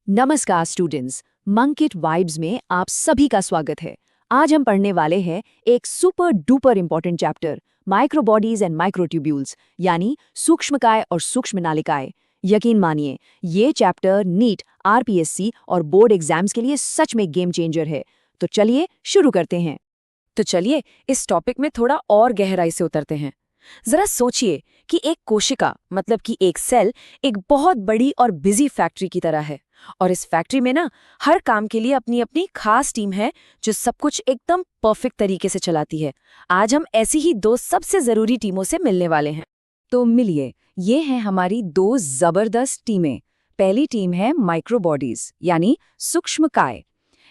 नमस्कार students, मंकिट vibes में आप सभी का स्वागत है। आज हम पढ़ने वाले हैं एक super duper important chapter microbodies and microtubules यानी सूक्ष्मकाय और सूक्ष्म नालिकाएं। यकीन मानिए ये चैप्टर नीट, आरपीएससी और बोर्ड एग्जाम्स के लिए सच में गेम चेंजर है। तो चलिए शुरू करते हैं। तो चलिए इस टॉपिक में थोड़ा और गहराई से उतरते हैं। जरा सोचिए कि एक कोशिका मतलब कि एक सेल एक बहुत बड़ी और बिजी फैक्ट्री की तरह है। और इस फैक्ट्री में ना हर काम के लिए अपनी अपनी खास टीम है जो सब कुछ एकदम परफेक्ट तरीके से चलाती है। आज हम ऐसी ही दो सबसे जरूरी टीमों से मिलने वाले हैं। तो मिलिए, ये हैं हमारी दो जबरदस्त टीमें। पहली टीम है माइक्रोबॉडीज यानी सूक्ष्मकाय।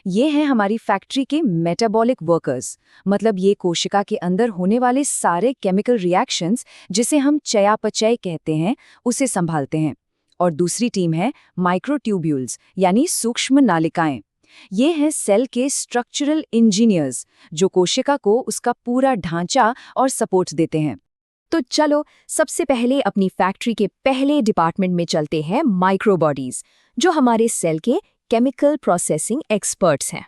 ये हैं हमारी फैक्ट्री के मेटाबॉलिक वर्कर्स, मतलब ये कोशिका के अंदर होने वाले सारे केमिकल रिएक्शंस जिसे हम चयापचय कहते हैं उसे संभालते हैं। और दूसरी टीम है माइक्रोट्यूब्यूल्स यानी सूक्ष्म नालिकाएं। ये हैं सेल के स्ट्रक्चरल इंजीनियर्स जो कोशिका को उसका पूरा ढांचा और सपोर्ट देते हैं। तो चलो सबसे पहले अपनी फैक्ट्री के पहले डिपार्टमेंट में चलते हैं, माइक्रोबॉडीज, जो हमारे सेल के केमिकल प्रोसेसिंग एक्सपर्ट्स हैं।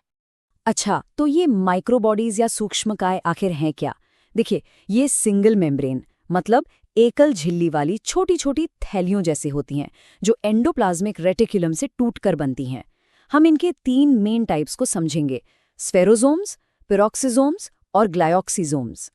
अच्छा, तो ये माइक्रोबॉडीज या सूक्ष्मकाय आखिर हैं क्या? देखिए, ये सिंगल मेम्ब्रेन मतलब एकल झिल्ली वाली छोटी छोटी थैलियों जैसी होती हैं जो एंडोप्लाज्मिक रेटिकुलम से टूटकर बनती हैं। हम इनके 3 मेन टाइप्स को समझेंगे, स्फेरोसोम्स, पेरोक्सिसोम्स और ग्लायोक्सिसोम्स।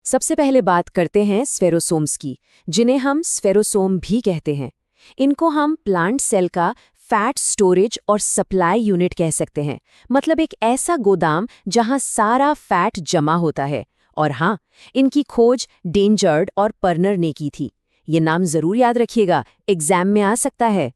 सबसे पहले बात करते हैं स्फेरोसोम्स की, जिन्हें हम स्फेरोसोम भी कहते हैं। इनको हम प्लांट सेल का फैट स्टोरेज और सप्लाई यूनिट कह सकते हैं, मतलब एक ऐसा गोदाम जहां सारा फैट जमा होता है। और हाँ, इनकी खोज डेंजर्ड और पर्नर ने की थी। ये नाम जरूर याद रखिएगा, एग्जाम में आ सकता है।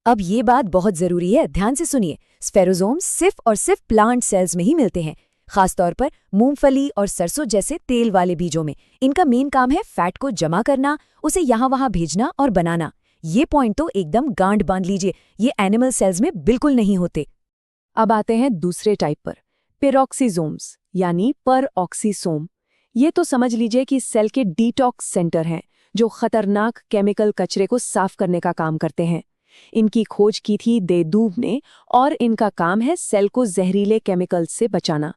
अब ये बात बहुत जरूरी है, ध्यान से सुनिए। स्फेरोसोम सिर्फ और सिर्फ प्लांट सेल्स में ही मिलते हैं, खासतौर पर मूंगफली और सरसों जैसे तेल वाले बीजों में। इनका मेन काम है फैट को जमा करना, उसे यहाँ वहाँ भेजना और बनाना। ये पॉइंट तो एकदम गांठ बांध लीजिए, ये एनिमल सेल्स में बिल्कुल नहीं होते। अब आते हैं दूसरे टाइप पर, पेरोक्सिसोम्स यानी परऑक्सीसोम। ये तो समझ लीजिए कि सेल के डिटॉक्स सेंटर हैं जो खतरनाक केमिकल कचरे को साफ करने का काम करते हैं। इनकी खोज की थी देदूब ने और इनका काम है सेल को जहरीले केमिकल्स से बचाना।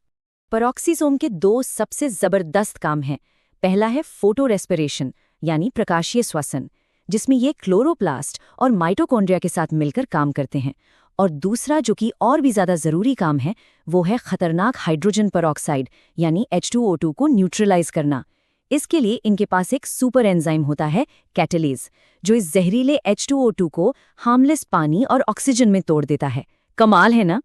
पेरोक्सिसोम के 2 सबसे जबरदस्त काम हैं। पहला है फोटो रेस्पिरेशन यानी प्रकाशीय श्वसन, जिसमें ये क्लोरोप्लास्ट और माइटोकॉन्ड्रिया के साथ मिलकर काम करते हैं। और दूसरा जो कि और भी ज्यादा जरूरी काम है वो है खतरनाक हाइड्रोजन पेरोक्साइड यानी H2O2 को न्यूट्रलाइज करना। इसके लिए इनके पास एक सुपर एंजाइम होता है कैटलेज, जो इस जहरीले H2O2 को हार्मलेस पानी और ऑक्सीजन में तोड़ देता है। कमाल है ना?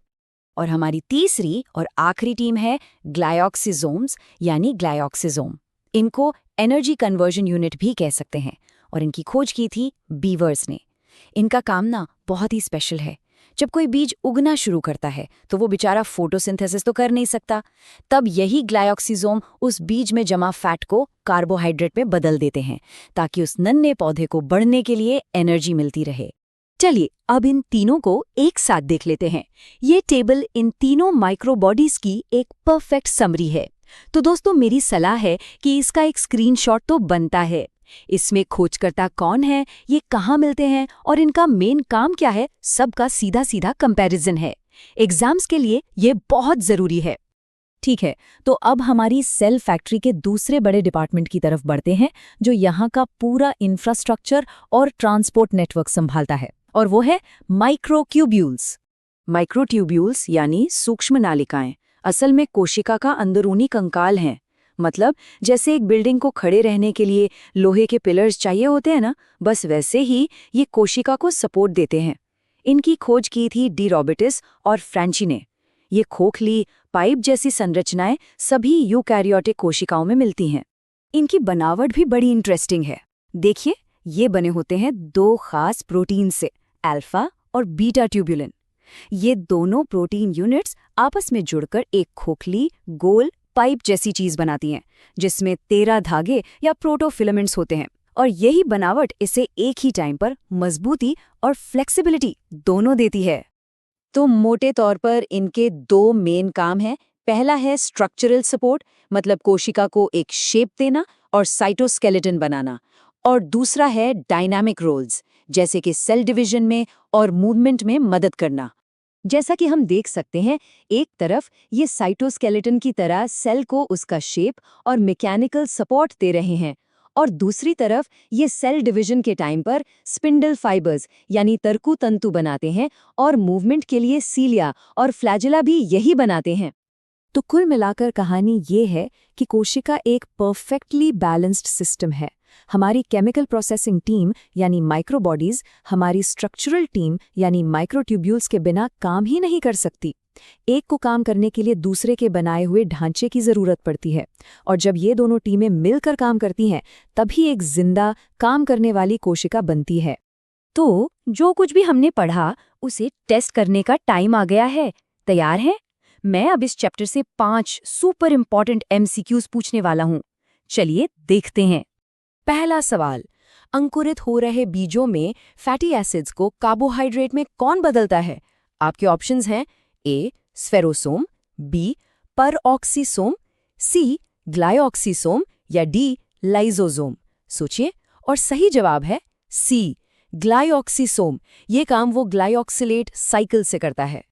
और हमारी तीसरी और आखिरी टीम है ग्लायोक्सिसोम्स यानी ग्लायोक्सिसोम। इनको एनर्जी कन्वर्जन यूनिट भी कह सकते हैं और इनकी खोज की थी बीवर्स ने। इनका काम ना बहुत ही स्पेशल है। जब कोई बीज उगना शुरू करता है तो वो बेचारा फोटोसिंथेसिस तो कर नहीं सकता, तब यही ग्लायोक्सिसोम उस बीज में जमा फैट को कार्बोहाइड्रेट में बदल देते हैं ताकि उस नन्हे पौधे को बढ़ने के लिए एनर्जी मिलती रहे। चलिए अब इन तीनों को एक साथ देख लेते हैं। ये टेबल इन तीनों माइक्रोबॉडीज की एक परफेक्ट समरी है। तो दोस्तों, मेरी सलाह है कि इसका एक स्क्रीनशॉट तो बनता है। इसमें खोजकर्ता कौन है, ये कहाँ मिलते हैं और इनका मेन काम क्या है, सबका सीधा सीधा कंपैरिजन है। एग्जाम्स के लिए ये बहुत जरूरी है। ठीक है, तो अब हमारी सेल फैक्ट्री के दूसरे बड़े डिपार्टमेंट की तरफ बढ़ते हैं, जो यहाँ का पूरा इंफ्रास्ट्रक्चर और ट्रांसपोर्ट नेटवर्क संभालता है, और वो है माइक्रोट्यूब्यूल्स। माइक्रोट्यूब्यूल्स यानी सूक्ष्म नालिकाएं असल में कोशिका का अंदरूनी कंकाल हैं। मतलब जैसे एक बिल्डिंग को खड़े रहने के लिए लोहे के पिलर्स चाहिए होते हैं ना, बस वैसे ही ये कोशिका को सपोर्ट देते हैं। इनकी खोज की थी डी रॉबर्टिस और फ्रैंची ने। ये खोखली पाइप जैसी संरचनाएं सभी यूकैरियोटिक कोशिकाओं में मिलती हैं। इनकी बनावट भी बड़ी इंटरेस्टिंग है। देखिए, ये बने होते हैं 2 खास प्रोटीन से, अल्फा और बीटा ट्यूबुलिन। ये दोनों प्रोटीन यूनिट्स आपस में जुड़कर एक खोखली गोल पाइप जैसी चीज बनाती हैं, जिसमें 13 धागे या प्रोटोफिलामेंट्स होते हैं। और यही बनावट इसे एक ही टाइम पर मजबूती और फ्लेक्सिबिलिटी दोनों देती है। तो मोटे तौर पर इनके 2 मेन काम हैं। पहला है स्ट्रक्चरल सपोर्ट, मतलब कोशिका को एक शेप देना और साइटोस्केलेटन बनाना। और दूसरा है डायनामिक रोल्स, जैसे कि सेल डिवीजन में और मूवमेंट में मदद करना। जैसा कि हम देख सकते हैं, एक तरफ ये साइटोस्केलेटन की तरह सेल को उसका शेप और मैकेनिकल सपोर्ट दे रहे हैं, और दूसरी तरफ ये सेल डिवीजन के टाइम पर स्पिंडल फाइबर्स यानी तर्कु तंतु बनाते हैं और मूवमेंट के लिए सीलिया और फ्लैजेला भी यही बनाते हैं। तो कुल मिलाकर कहानी ये है कि कोशिका एक परफेक्टली बैलेंस्ड सिस्टम है। हमारी केमिकल प्रोसेसिंग टीम यानी माइक्रोबॉडीज हमारी स्ट्रक्चरल टीम यानी माइक्रोट्यूब्यूल्स के बिना काम ही नहीं कर सकती। एक को काम करने के लिए दूसरे के बनाए हुए ढांचे की जरूरत पड़ती है, और जब ये दोनों टीमें मिलकर काम करती हैं तभी एक जिंदा काम करने वाली कोशिका बनती है। तो जो कुछ भी हमने पढ़ा उसे टेस्ट करने का टाइम आ गया है। तैयार हैं? मैं अब इस चैप्टर से 5 सुपर इंपॉर्टेंट MCQs पूछने वाला हूं। चलिए देखते हैं। पहला सवाल, अंकुरित हो रहे बीजों में फैटी एसिड्स को कार्बोहाइड्रेट में कौन बदलता है? आपके ऑप्शंस हैं A स्फेरोसोम, B peroxisome, C glyoxysome या D लाइसोसोम। सोचिए, और सही जवाब है C ग्लाइऑक्सीसोम। ये काम वो ग्लाइऑक्सिलेट साइकिल से करता है।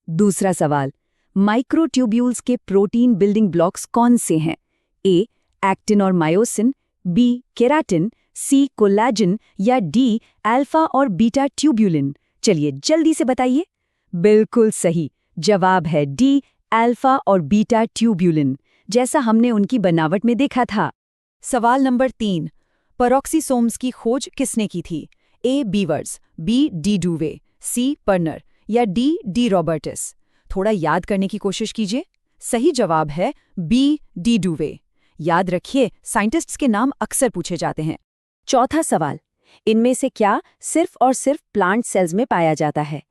दूसरा सवाल, माइक्रोट्यूब्यूल्स के प्रोटीन बिल्डिंग ब्लॉक्स कौन से हैं? A एक्टिन और myosin, B keratin, C collagen या D अल्फा और बीटा ट्यूब्यूलिन। चलिए जल्दी से बताइए। बिल्कुल सही जवाब है D अल्फा और बीटा ट्यूब्यूलिन, जैसा हमने उनकी बनावट में देखा था। सवाल नंबर 3, परऑक्सीसोम्स की खोज किसने की थी? A Beavers, B de Duve, C पर्नर या D डी रॉबर्टस। थोड़ा याद करने की कोशिश कीजिए। सही जवाब है B डी डुवे। याद रखिए, साइंटिस्ट्स के नाम अक्सर पूछे जाते हैं। चौथा सवाल, इनमें से क्या सिर्फ और सिर्फ प्लांट सेल्स में पाया जाता है?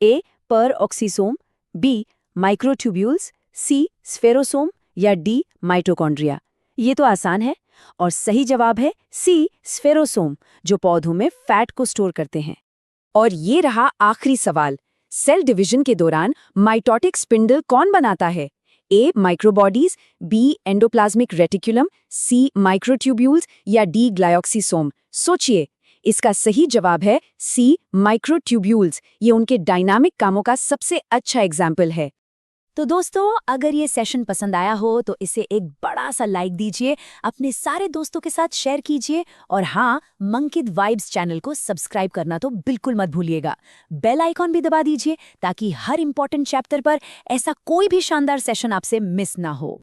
A peroxisome, B microtubules, C स्फेरोसोम या D माइटोकॉन्ड्रिया। ये तो आसान है, और सही जवाब है C स्फेरोसोम, जो पौधों में फैट को स्टोर करते हैं। और ये रहा आखिरी सवाल, सेल डिवीजन के दौरान माइटोटिक स्पिंडल कौन बनाता है? A microbodies, B endoplasmic reticulum, C microtubules या D ग्लाइऑक्सीसोम। सोचिए, इसका सही जवाब है C माइक्रोट्यूब्यूल्स। ये उनके डायनामिक कामों का सबसे अच्छा एग्जाम्पल है। तो दोस्तों, अगर ये सेशन पसंद आया हो तो इसे एक बड़ा सा लाइक दीजिए, अपने सारे दोस्तों के साथ शेयर कीजिए, और हाँ, मंकित वाइब्स चैनल को सब्सक्राइब करना तो बिल्कुल मत भूलिएगा। बेल आइकॉन भी दबा दीजिए ताकि हर इंपॉर्टेंट चैप्टर पर ऐसा कोई भी शानदार सेशन आपसे मिस ना हो।